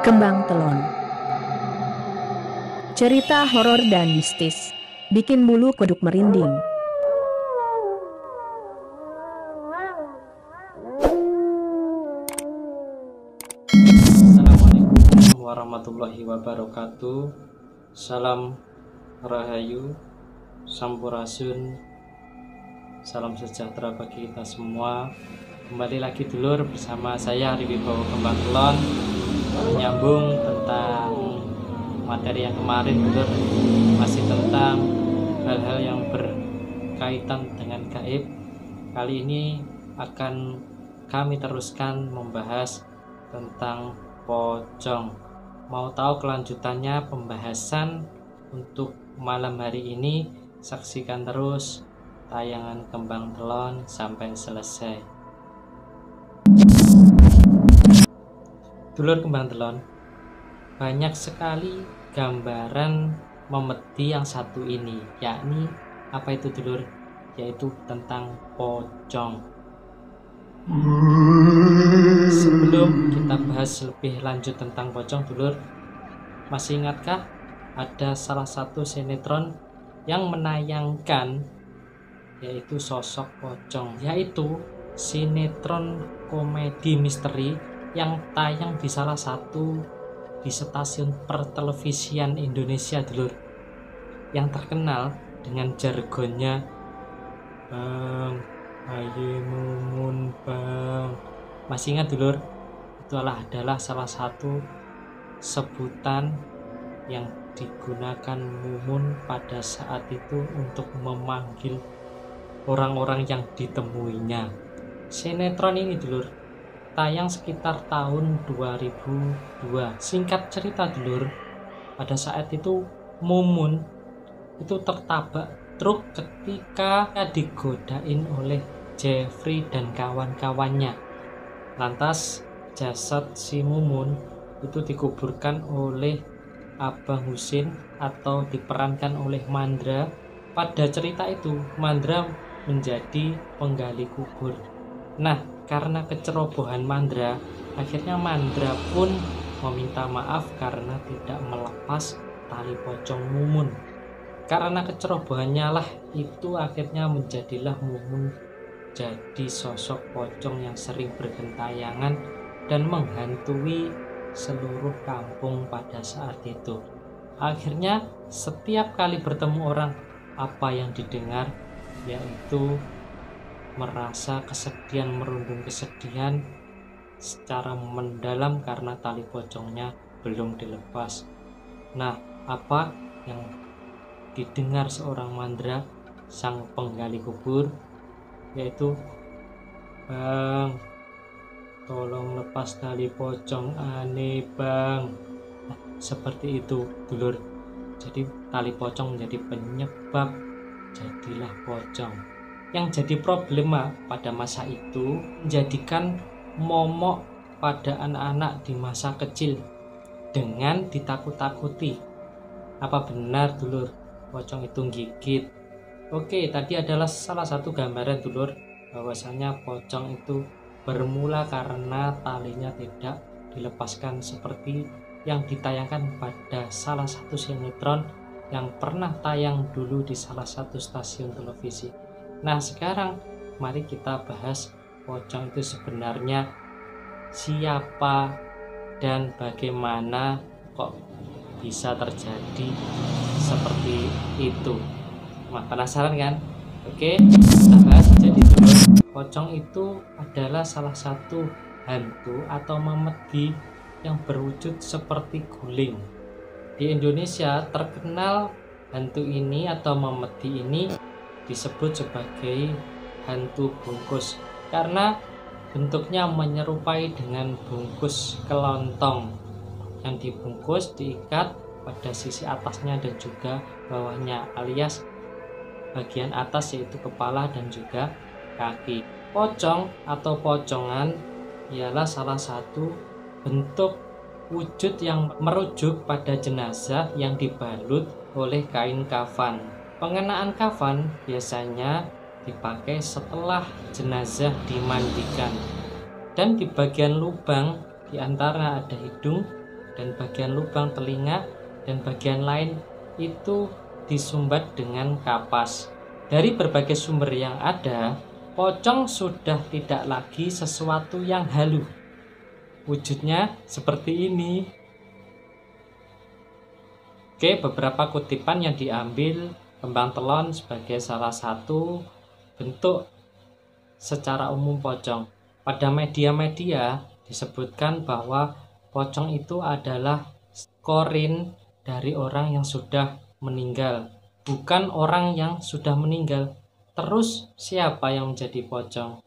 Kembang Telon. Cerita horor dan mistis, bikin bulu kuduk merinding. Assalamualaikum warahmatullahi wabarakatuh. Salam Rahayu, Sampurasun, salam sejahtera bagi kita semua. Kembali lagi dulur bersama saya Ari Wibowo Kembang Telon, menyambung tentang materi yang kemarin dulur, masih tentang hal-hal yang berkaitan dengan gaib. Kali ini akan kami teruskan membahas tentang pocong. Mau tahu kelanjutannya pembahasan untuk malam hari ini? Saksikan terus tayangan Kembang Telon sampai selesai. Dulur Kembang Telon, banyak sekali gambaran memedi yang satu ini, yakni apa itu dulur? Yaitu tentang pocong. Sebelum kita bahas lebih lanjut tentang pocong dulur, masih ingatkah ada salah satu sinetron yang menayangkan yaitu sosok pocong, yaitu sinetron komedi misteri yang tayang di salah satu di stasiun pertelevisian Indonesia dulur, yang terkenal dengan jargonnya "Bang, ayo mumun bang". Masih ingat dulur? Itu adalah salah satu sebutan yang digunakan mumun pada saat itu untuk memanggil orang-orang yang ditemuinya. Sinetron ini dulur tayang sekitar tahun 2002. Singkat cerita dulur, pada saat itu mumun itu tertabak truk ketika digodain oleh Jeffrey dan kawan-kawannya. Lantas jasad si mumun itu dikuburkan oleh Abang Husin atau diperankan oleh Mandra. Pada cerita itu Mandra menjadi penggali kubur. Nah, karena kecerobohan Mandra, akhirnya Mandra pun meminta maaf karena tidak melepas tali pocong mumun. Karena kecerobohannya lah itu akhirnya menjadilah mumun jadi sosok pocong yang sering bergentayangan dan menghantui seluruh kampung pada saat itu. Akhirnya setiap kali bertemu orang, apa yang didengar yaitu merasa kesedihan, merundung kesedihan secara mendalam karena tali pocongnya belum dilepas. Nah, apa yang didengar seorang Mandra, sang penggali kubur, yaitu "Bang, tolong lepas tali pocong aneh bang". Nah, seperti itu dulur. Jadi tali pocong menjadi penyebab jadilah pocong. Yang jadi problema pada masa itu menjadikan momok pada anak-anak di masa kecil dengan ditakut-takuti. Apa benar dulur pocong itu gigit? Oke, tadi adalah salah satu gambaran dulur bahwasanya pocong itu bermula karena talinya tidak dilepaskan seperti yang ditayangkan pada salah satu sinetron yang pernah tayang dulu di salah satu stasiun televisi. Nah, sekarang mari kita bahas pocong itu sebenarnya siapa dan bagaimana kok bisa terjadi seperti itu. Wah, penasaran kan? Oke, kita bahas. Jadi dulu, pocong itu adalah salah satu hantu atau memedi yang berwujud seperti guling. Di Indonesia terkenal hantu ini atau memedi ini disebut sebagai hantu bungkus karena bentuknya menyerupai dengan bungkus kelontong yang dibungkus, diikat pada sisi atasnya dan juga bawahnya, alias bagian atas yaitu kepala dan juga kaki. Pocong atau pocongan ialah salah satu bentuk wujud yang merujuk pada jenazah yang dibalut oleh kain kafan. Pengenaan kafan biasanya dipakai setelah jenazah dimandikan. Dan di bagian lubang di antara ada hidung dan bagian lubang telinga dan bagian lain itu disumbat dengan kapas. Dari berbagai sumber yang ada, pocong sudah tidak lagi sesuatu yang halu. Wujudnya seperti ini. Oke, beberapa kutipan yang diambil kembang telon sebagai salah satu bentuk secara umum pocong. Pada media-media disebutkan bahwa pocong itu adalah korin dari orang yang sudah meninggal, bukan orang yang sudah meninggal. Terus siapa yang menjadi pocong?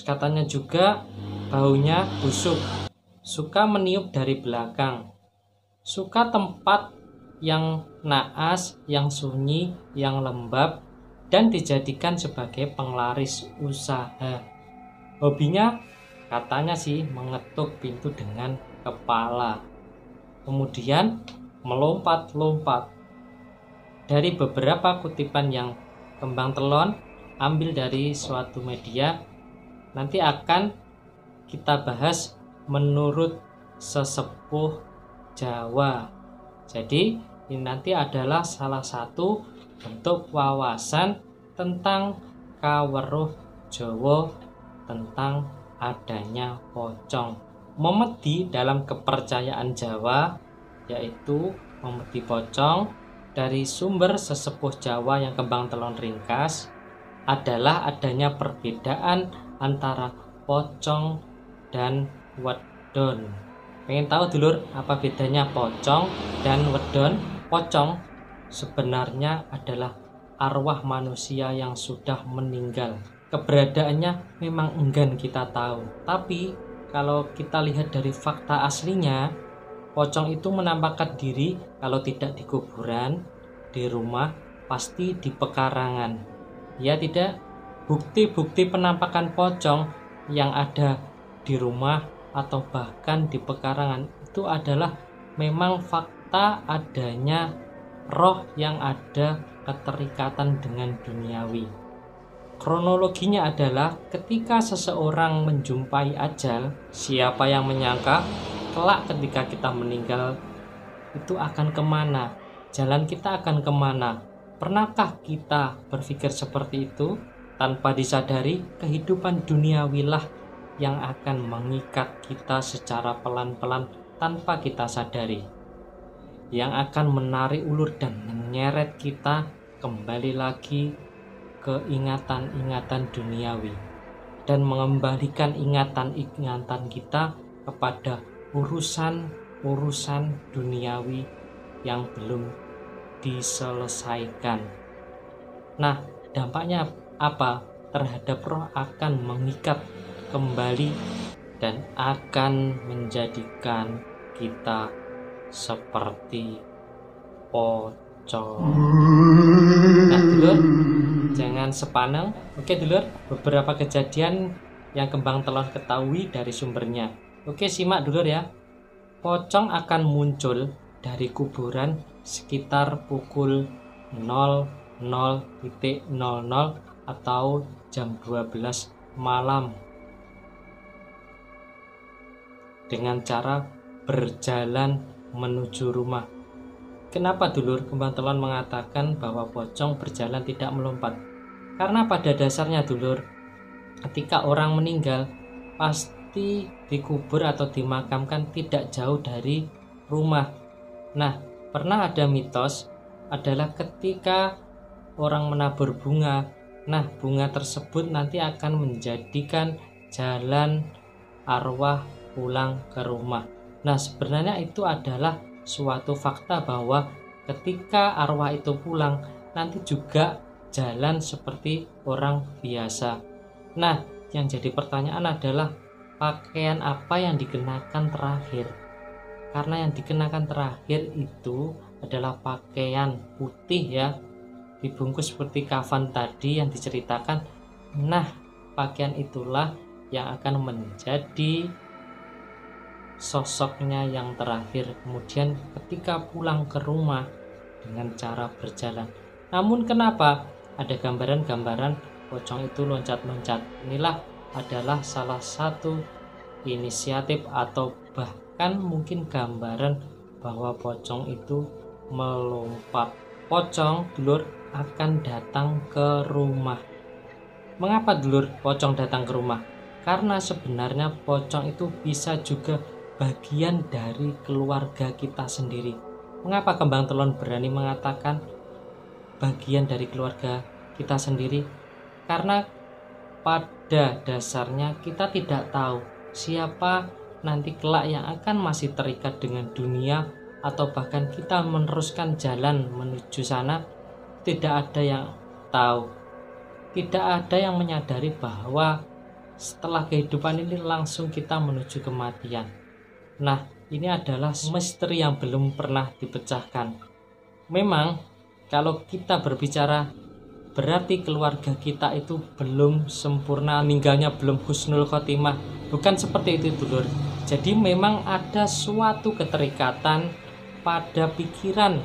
Katanya juga baunya busuk, suka meniup dari belakang, suka tempat yang naas, yang sunyi, yang lembab, dan dijadikan sebagai penglaris usaha. Hobinya katanya sih mengetuk pintu dengan kepala, kemudian melompat-lompat. Dari beberapa kutipan yang kembang telon ambil dari suatu media, nanti akan kita bahas menurut sesepuh Jawa. Jadi ini nanti adalah salah satu bentuk wawasan tentang kaweruh Jawa, tentang adanya pocong. Memedi dalam kepercayaan Jawa, yaitu memedi pocong dari sumber sesepuh Jawa yang kembang telon ringkas adalah adanya perbedaan antara pocong dan wedon. Pengen tahu dulur apa bedanya pocong dan wedon? Pocong sebenarnya adalah arwah manusia yang sudah meninggal. Keberadaannya memang enggan kita tahu. Tapi kalau kita lihat dari fakta aslinya, pocong itu menampakkan diri kalau tidak di kuburan, di rumah, pasti di pekarangan. Ya tidak? Bukti-bukti penampakan pocong yang ada di rumah atau bahkan di pekarangan itu adalah memang fakta adanya roh yang ada keterikatan dengan duniawi. Kronologinya adalah ketika seseorang menjumpai ajal, siapa yang menyangka kelak ketika kita meninggal itu akan kemana? Jalan kita akan kemana? Pernahkah kita berpikir seperti itu? Tanpa disadari, kehidupan duniawilah yang akan mengikat kita secara pelan-pelan tanpa kita sadari, yang akan menarik ulur dan menyeret kita kembali lagi ke ingatan-ingatan duniawi dan mengembalikan ingatan-ingatan kita kepada urusan-urusan duniawi yang belum diselesaikan. Nah, dampaknya apa? Terhadap roh akan mengikat kembali dan akan menjadikan kita seperti pocong. Nah dulur, jangan sepaneng. Oke dulur, beberapa kejadian yang kembang telon ketahui dari sumbernya. Oke, simak dulur ya. Pocong akan muncul dari kuburan sekitar pukul 00.00 atau jam 12 malam dengan cara berjalan menuju rumah. Kenapa dulur kembang telon mengatakan bahwa pocong berjalan tidak melompat? Karena pada dasarnya dulur, ketika orang meninggal pasti dikubur atau dimakamkan tidak jauh dari rumah. Nah, pernah ada mitos adalah ketika orang menabur bunga, nah bunga tersebut nanti akan menjadikan jalan arwah pulang ke rumah. Nah, sebenarnya itu adalah suatu fakta bahwa ketika arwah itu pulang nanti juga jalan seperti orang biasa. Nah, yang jadi pertanyaan adalah pakaian apa yang dikenakan terakhir? Karena yang dikenakan terakhir itu adalah pakaian putih ya, dibungkus seperti kafan tadi yang diceritakan. Nah, pakaian itulah yang akan menjadi sosoknya yang terakhir kemudian ketika pulang ke rumah dengan cara berjalan. Namun kenapa ada gambaran-gambaran pocong itu loncat-loncat. Inilah adalah salah satu inisiatif atau bahkan mungkin gambaran bahwa pocong itu melompat. Pocong, dulur, akan datang ke rumah. Mengapa, dulur, pocong datang ke rumah? Karena sebenarnya pocong itu bisa juga bagian dari keluarga kita sendiri. Mengapa Kembang Telon berani mengatakan bagian dari keluarga kita sendiri? Karena pada dasarnya kita tidak tahu siapa nanti kelak yang akan masih terikat dengan dunia, atau bahkan kita meneruskan jalan menuju sana. Tidak ada yang tahu, tidak ada yang menyadari bahwa setelah kehidupan ini langsung kita menuju kematian. Nah, ini adalah misteri yang belum pernah dipecahkan. Memang kalau kita berbicara berarti keluarga kita itu belum sempurna, meninggalnya belum husnul khotimah. Bukan seperti itu, dulur. Jadi memang ada suatu keterikatan pada pikiran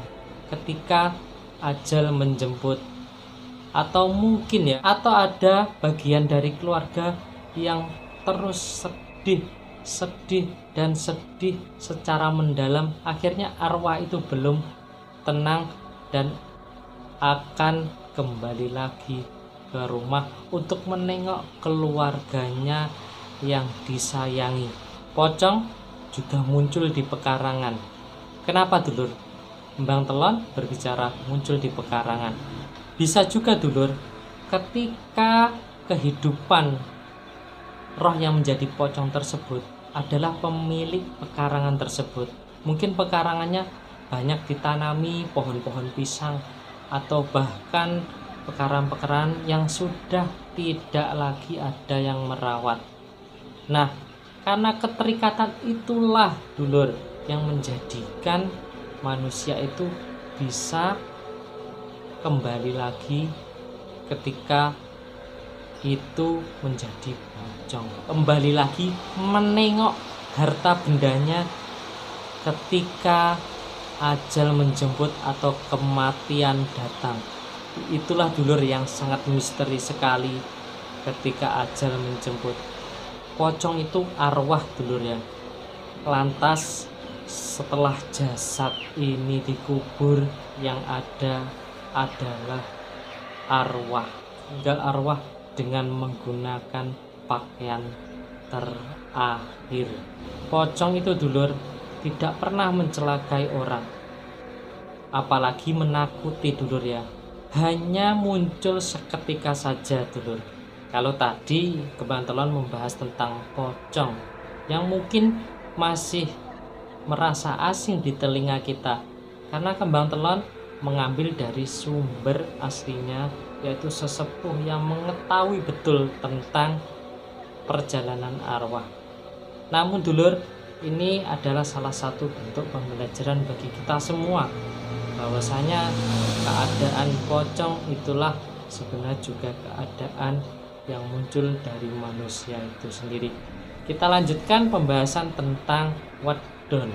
ketika ajal menjemput. Atau mungkin atau ada bagian dari keluarga yang terus sedih dan sedih secara mendalam. Akhirnya arwah itu belum tenang dan akan kembali lagi ke rumah untuk menengok keluarganya yang disayangi. Pocong juga muncul di pekarangan. Kenapa, dulur? Kembang Telon berbicara muncul di pekarangan. Bisa juga, dulur, ketika kehidupan roh yang menjadi pocong tersebut adalah pemilik pekarangan tersebut. Mungkin pekarangannya banyak ditanami pohon-pohon pisang, atau bahkan pekarangan-pekarangan yang sudah tidak lagi ada yang merawat. Nah, karena keterikatan itulah, dulur, yang menjadikan manusia itu bisa kembali lagi ketika itu menjadi pocong, kembali lagi menengok harta bendanya ketika ajal menjemput atau kematian datang. Itulah, dulur, yang sangat misteri sekali ketika ajal menjemput. Pocong itu arwah, dulur, ya. Lantas setelah jasad ini dikubur, yang ada adalah arwah. Tinggal arwah dengan menggunakan pakaian terakhir. Pocong itu, dulur, tidak pernah mencelakai orang, apalagi menakuti, dulur, ya. Hanya muncul seketika saja, dulur. Kalau tadi Kembang Telon membahas tentang pocong yang mungkin masih merasa asing di telinga kita, karena Kembang Telon mengambil dari sumber aslinya, yaitu sesepuh yang mengetahui betul tentang perjalanan arwah. Namun, dulur, ini adalah salah satu bentuk pembelajaran bagi kita semua, bahwasanya keadaan pocong itulah sebenarnya juga keadaan yang muncul dari manusia itu sendiri. Kita lanjutkan pembahasan tentang wedon.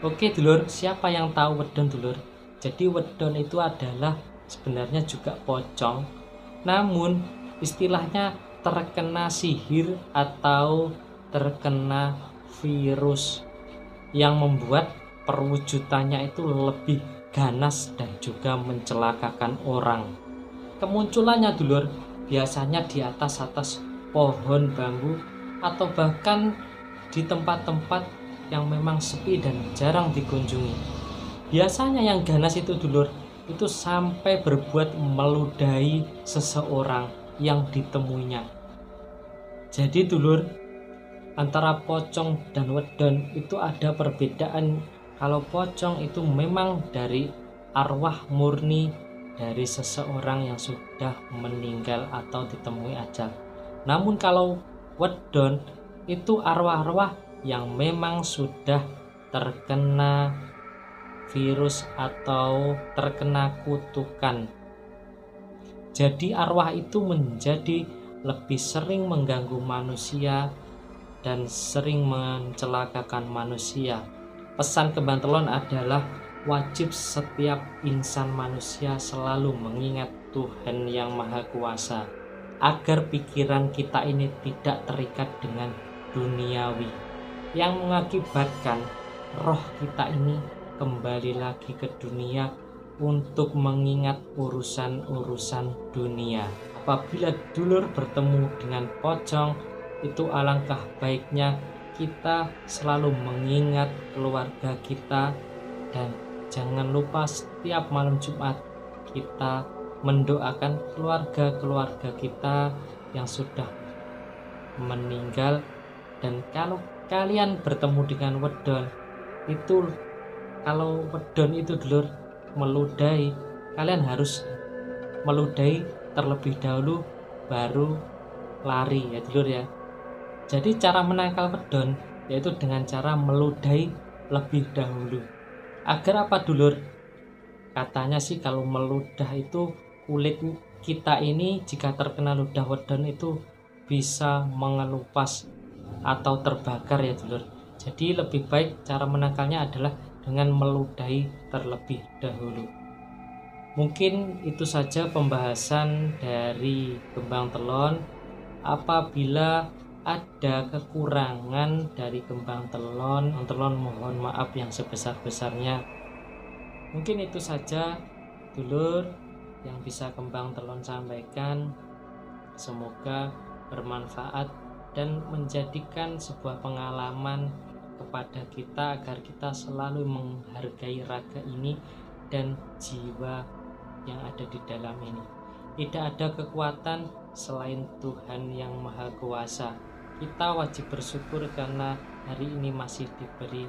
Oke, dulur, siapa yang tahu wedon, dulur? Jadi wedon itu adalah sebenarnya juga pocong, namun istilahnya terkena sihir atau terkena virus yang membuat perwujudannya itu lebih ganas dan juga mencelakakan orang. Kemunculannya, dulur, biasanya di atas pohon bambu, atau bahkan di tempat-tempat yang memang sepi dan jarang dikunjungi. Biasanya yang ganas itu, dulur, itu sampai berbuat meludahi seseorang yang ditemuinya. Jadi, dulur, antara pocong dan wedon itu ada perbedaan. Kalau pocong itu memang dari arwah murni dari seseorang yang sudah meninggal atau ditemui ajal. Namun kalau wedon itu arwah-arwah yang memang sudah terkena virus atau terkena kutukan. Jadi arwah itu menjadi lebih sering mengganggu manusia dan sering mencelakakan manusia. Pesan Kembang Telon adalah wajib setiap insan manusia selalu mengingat Tuhan yang Maha Kuasa. agar pikiran kita ini tidak terikat dengan duniawi, yang mengakibatkan roh kita ini kembali lagi ke dunia untuk mengingat urusan-urusan dunia. Apabila dulur bertemu dengan pocong, itu alangkah baiknya kita selalu mengingat keluarga kita, dan jangan lupa setiap malam Jumat kita mendoakan keluarga-keluarga kita yang sudah meninggal. Dan kalau kalian bertemu dengan wedon itu, kalau wedon itu dulur meludahi, kalian harus meludahi terlebih dahulu baru lari ya dulur ya. Jadi cara menangkal wedon yaitu dengan cara meludahi lebih dahulu. Agar apa dulur? Katanya sih kalau meludah itu kulit kita ini jika terkena ludah wedon itu bisa mengelupas atau terbakar ya dulur. Jadi lebih baik cara menangkalnya adalah dengan meludahi terlebih dahulu. Mungkin itu saja pembahasan dari kembang telon. Apabila ada kekurangan dari kembang telon mohon maaf yang sebesar-besarnya. Mungkin itu saja dulur yang bisa kembang telon sampaikan. Semoga bermanfaat dan menjadikan sebuah pengalaman kepada kita agar kita selalu menghargai raga ini dan jiwa yang ada di dalam ini. Tidak ada kekuatan selain Tuhan yang Maha Kuasa. Kita wajib bersyukur karena hari ini masih diberi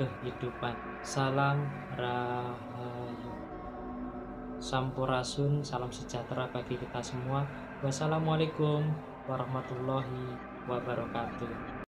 kehidupan. Salam Rahayu, Sampurasun, salam sejahtera bagi kita semua. Wassalamualaikum warahmatullahi wabarakatuh.